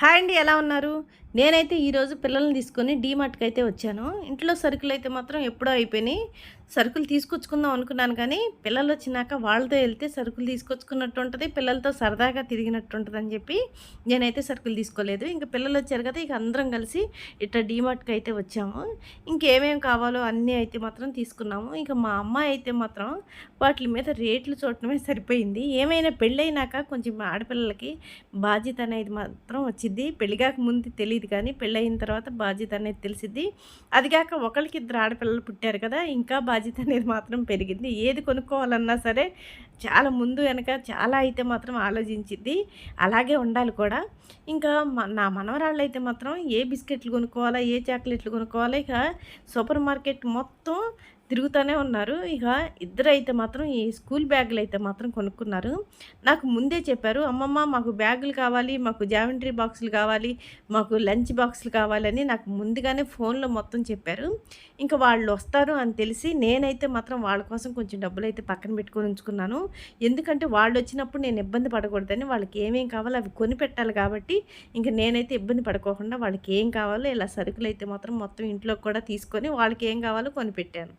Hi అండి. ఎలా ఉన్నారు? నేనైతే ఈరోజు పిల్లల్ని తీసుకొని డీమార్ట్‌కి అయితే వచ్చాను. ఇంట్లో సరుకులైతే మాత్రం ఎప్పుడో అయిపోయినాయి. సరుకులు తీసుకొచ్చుకుందాం అనుకున్నాను కానీ, పిల్లలొచ్చినాక వాళ్ళతో ఎళ్తే సరుకులు తీసుకొచ్చుకున్నట్టు ఉంటది. పిల్లలతో సరదాగా తిరిగినట్టు ఉంటదని చెప్పి నేనైతే సరుకులు తీసుకోలేదు. ఇంక పిల్లలొచ్చారు కదా! ఇక అందరం కలిసి ఇట్లా డీమార్ట్‌కి అయితే వచ్చాము. ఇంకేమేం కావాలో అన్నీ అయితే మాత్రం తీసుకున్నాము. ఇంక మా అమ్మాయి అయితే మాత్రం వాటిల మీద రేట్లు చూడటమే సరిపోయింది. ఏమైనా పెళ్ళైనాక కొంచెం ఆడపిల్లలకి బాధ్యత అనేది మాత్రం వచ్చిద్ది. పెళ్లి కాక ముందు తెలీదు కానీ, పెళ్ళయిన తర్వాత బాధ్యత అనేది తెలిసిద్ది. అది కాక ఒకళ్ళకి ఇద్దరు ఆడపిల్లలు పుట్టారు కదా! ఇంకా బాధ్యత అనేది మాత్రం పెరిగింది. ఏది కొనుక్కోవాలన్నా సరే చాలా ముందు వెనక చాలా అయితే మాత్రం ఆలోచించిద్ది. అలాగే ఉండాలి కూడా. ఇంకా నా మనవరాళ్ళైతే మాత్రం ఏ బిస్కెట్లు కొనుక్కోవాలా, ఏ చాక్లెట్లు కొనుక్కోవాలా, ఇక సూపర్ మార్కెట్ మొత్తం తిరుగుతూనే ఉన్నారు. ఇక ఇద్దరైతే మాత్రం ఈ స్కూల్ బ్యాగులైతే మాత్రం కొనుక్కున్నారు. నాకు ముందే చెప్పారు, "అమ్మమ్మ మాకు బ్యాగులు కావాలి, మాకు జామెంట్రీ బాక్సులు కావాలి, మాకు లంచ్ బాక్సులు కావాలని" నాకు ముందుగానే ఫోన్‌లో మొత్తం చెప్పారు. ఇంక వాళ్ళొస్తారు అని తెలిసి నేనైతే మాత్రం వాళ్ళ కోసం కొంచెం డబ్బులైతే పక్కన పెట్టుకొని ఉంచుకున్నాను. ఎందుకంటే వాళ్ళొచ్చినప్పుడు నేను ఇబ్బంది పడకూడదని, వాళ్ళకి ఏమేం కావాలో అవి కొనిపెట్టాలి కాబట్టి, ఇంక నేనైతే ఇబ్బంది పడుకోకుండా వాళ్ళకి ఏం కావాలో ఇలా సరుకులైతే మాత్రం మొత్తం ఇంట్లోకి కూడా తీసుకొని వాళ్ళకి ఏం కావాలో కొనిపెట్టాను.